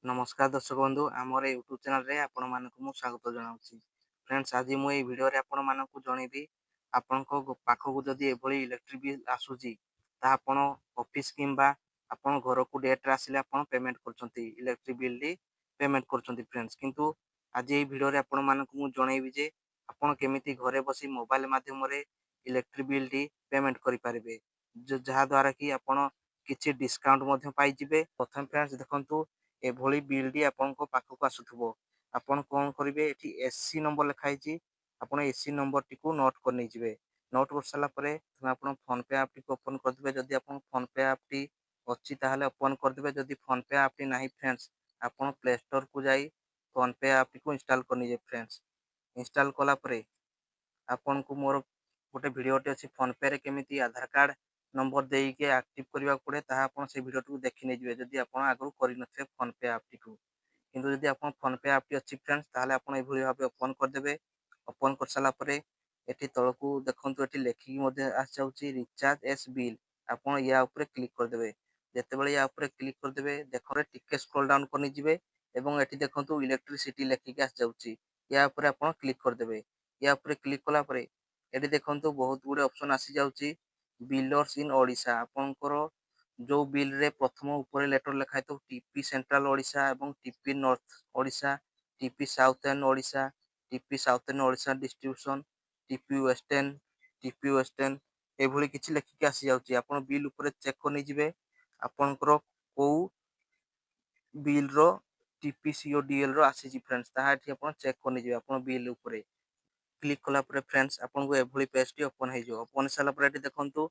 नमस्कार दर्शक बंधु आमर यूट्यूब चैनल रे आपण मानक मु स्वागत जनाऊँगी। फ्रेंड्स आज मु ये वीडियो रे आपण मानक जनइबी आपण पाखक जदि एभली इलेक्ट्रिक बिल आसूची ता आपण ऑफिस किंबा आपण घर को डेट रे आसिले आपण पेमेंट करछंती इलेक्ट्रिक बिल दी पेमेंट करछंती फ्रेंड्स किंतु आज ये वीडियो रे आपण मानक मु जनइबी जे आपण केमिति घरे बसी मोबाइल माध्यम रे इलेक्ट्रिक बिल दी पेमेंट करि पारिबे जहा द्वारा कि आपण किछि डिस्काउंट मध्ये पाई जिवे। प्रथम फ्रेंड्स देखंतु एभली बिलडी आपनको पाखक आसुथबो आपण कोन करिवे एठी एससी नंबर लिखा हिची आपण एससी नंबर टी को नोट कर नै जिवे। नोट कर साला परे आपण फोन पे ऐप टी ओपन कर दिबे जदि आपण फोन पे ऐप टी अछि ताहाले ओपन कर दिबे जदि फोन पे ऐप टी नाही फ्रेंड्स आपण प्ले स्टोर को जाई फोन पे ऐप टी को इंस्टॉल कर निजे फ्रेंड्स। इंस्टॉल कला परे आपन को मोर गोटे वीडियो टे अछि फोन पे रे केमिति आधार कार्ड नंबर देई के एक्टिव करबा पड़े ताहा आपण से वीडियो टी देखि नै जिवे जदि आपण आगु करि नथे फोन पे ऐप टी को किंतु जदि आपण फोन पे ऐप टी अछि फ्रेंड्स ताहाले आपण एभली भाबे ओपन कर देबे। ओपन कर साला परे एठी तळकू देखंतु एठी लेखि मध्ये आस जाउची रिचार्ज एस बिल आपण या ऊपर क्लिक कर देबे। जेतेबेले या ऊपर क्लिक कर देबे देखरे टिके स्क्रॉल डाउन करनी जिवे एवं एठी देखंतु इलेक्ट्रिसिटी लेखि के आस जाउची या ऊपर आपण क्लिक कर देबे। या ऊपर क्लिक कला परे एठी देखंतु बहुत गुडे ऑप्शन आसी जाउची बिलर्स इन ओडिशा आपनकर जो बिल रे प्रथम ऊपर लेटर लिखा तो टीपी सेंट्रल ओडिशा एवं TP north Odisha TP southern Odisha TP southern Odisha distribution TP western एभली किछि लेखि के आसी जाउची आपण बिल ऊपर चेक करनी जिवे आपनकर को बिल रो टीपीसीओडीएल रो आसी जी फ्रेंड्स ताहा एठी आपण चेक करनी जिवे आपण बिल ऊपर क्लिक कला परे फ्रेंड्स आपन को एभली पेज टी ओपन हे जो ओपन साला परे एठी देखंतु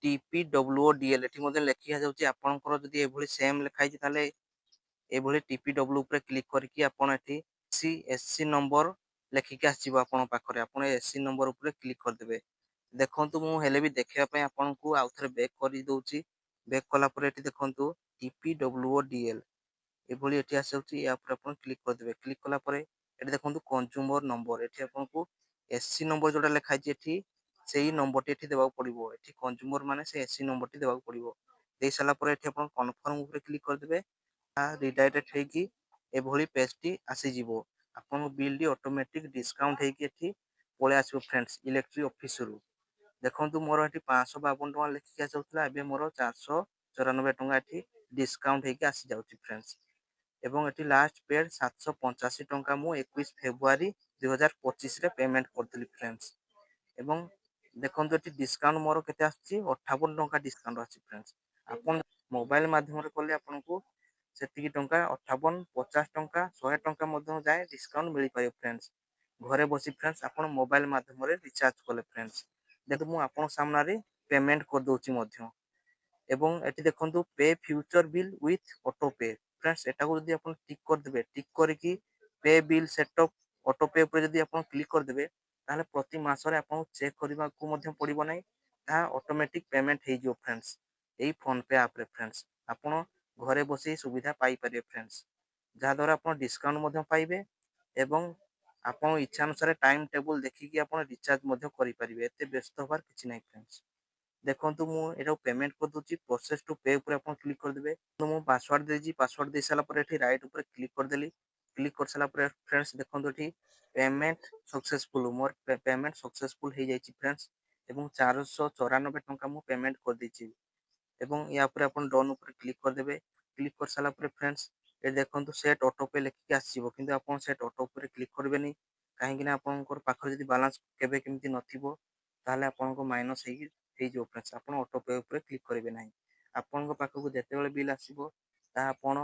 टीपीडब्ल्यूओडीएल एठी मध्ये लेखि जाउची आपनकर जदि एभली सेम लेखा हिची ताले एभली टीपीडब्ल्यू ऊपर क्लिक करके आपण एठी एससी नंबर लेखिके आसीबो आपण पाखरे आपण एससी नंबर ऊपर क्लिक कर देबे। देखंतु मु हेले भी देखिया पय आपण को आउथरे बैक करि दोउची बैक कला परे एठी देखंतु टीपीडब्ल्यूओडीएल एभली एठी आसाउची या ऊपर आपण क्लिक कर देबे। क्लिक कला परे एठी देखंतु कंज्यूमर नंबर एठी आपण को एससी नंबर जोटा लेखा हिची एठी सेही नंबर टी एठी देबा पड़िबो एठी कंज्यूमर माने से एससी नंबर टी देबा पड़िबो देई साला परे एठी आपण कन्फर्म ऊपर क्लिक कर देबे। रिडायरेक्ट हेकी एभली पेज टी आसी जिवो आपन बिल डी ऑटोमेटिक डिस्काउंट हेकी एठी पळे आसीबो फ्रेंड्स इलेक्ट्रिक ऑफिस रु देखंतु मोर एठी 552 टका लिखि आसाउतला एबे मोर 494 टका एठी डिस्काउंट हेकी आसी जाउची फ्रेंड्स एवं एटी लास्ट पेड 785 टका मु 21 फेब्रुआरी 2025 रे पेमेंट करथली फ्रेंड्स एवं देखंतु एटी डिस्काउंट मोर केते आछि 58 टका डिस्काउंट आछि फ्रेंड्स आपन मोबाइल माध्यम रे करले आपन को सेतिकी टंका 58 50 टंका 100 टंका मध्य जाए डिस्काउंट मिल पाए फ्रेंड्स घरे बसी फ्रेंड्स आपन मोबाइल माध्यम रे रिचार्ज कले फ्रेंड्स देखो मु आपन सामना रे पेमेंट कर दोची मध्य एवं एटी देखंतु पे फ्यूचर बिल विथ ऑटो पे फ्रेंड्स एटा को जदी आपन टिक कर देबे टिक करकी पे बिल सेटअप ऑटो पे ऊपर जदी आपन क्लिक कर देबे ताले प्रति मास रे आपन चेक करबा को मध्य पड़िबो नै ता ऑटोमेटिक पेमेंट हे जो फ्रेंड्स एई फोन पे ऐप रे फ्रेंड्स आपन घरे बसी सुविधा पाई परिबे फ्रेंड्स जहा द्वारा आपन डिस्काउंट मध्य पाइबे एवं आपन इच्छा अनुसार टाइम टेबल देखिकी आपन रिचार्ज मध्य करि परिबे एते व्यस्त होबार किछि नै फ्रेंड्स देखंतु मु एटा पेमेंट कर दोची प्रोसेस टू पे ऊपर आपन क्लिक कर देबे तो मु पासवर्ड देजी पासवर्ड दे साला पर एठी राइट ऊपर क्लिक कर देली क्लिक कर साला पर फ्रेंड्स देखंतु एठी पेमेंट सक्सेसफुल मोर पेमेंट सक्सेसफुल हे जायछि फ्रेंड्स एवं 494 टका मु पेमेंट कर देछि एवं या पर अपन डन ऊपर क्लिक कर देबे क्लिक कर साला पर फ्रेंड्स ए देखंतु सेट ऑटो पे लेखि आसीबो किंतु अपन सेट ऑटो ऊपर क्लिक करबेनी काहे कि ना आपनकर पाखर जदी बैलेंस केबे केमति नथिबो ताले आपनको माइनस हे जो फ्रेंड्स अपन ऑटो पे ऊपर क्लिक करबे नाही आपनको पाखकु जेते बेले बिल आसीबो ता आपण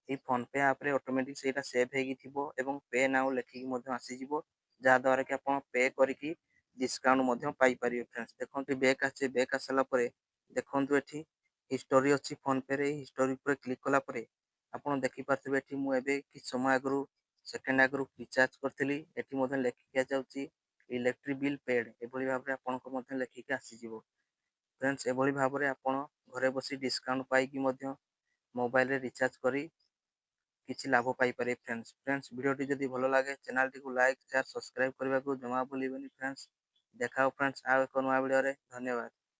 ए फोन पे ऐप रे ऑटोमेटिक सेटा सेव हेगी थिबो एवं पे नाउ लेखि मध्य आसी जिवो जा द्वारा कि आपण पे करिकि डिस्काउंट मध्य पाई परिबे फ्रेंड्स देखंतु बैक आसला परे देखंतु एठी हिस्टोरी अछि फोन पे रे हिस्टोरी पर क्लिक कला परे आपण देखि पारथिबे एठी मु एबे कि समय आगरु सेकेंड आगरु रिचार्ज करथिली एठी मधे लेखि के जाउची इलेक्ट्रिक बिल पेड एभली भाबरे आपनको मधे लेखि के आसी जिवो फ्रेंड्स एभली भाबरे आपण घरे बसी डिस्काउंट पाई कि मध्य मोबाइल रे रिचार्ज करी किछि लाभ पाई पारे फ्रेंड्स फ्रेंड्स वीडियो टी जदी भलो लागे चैनल टी को लाइक शेयर सब्सक्राइब करबा को जमा भूलिबेनी फ्रेंड्स देखाओ फ्रेंड्स आ एक नया वीडियो रे धन्यवाद।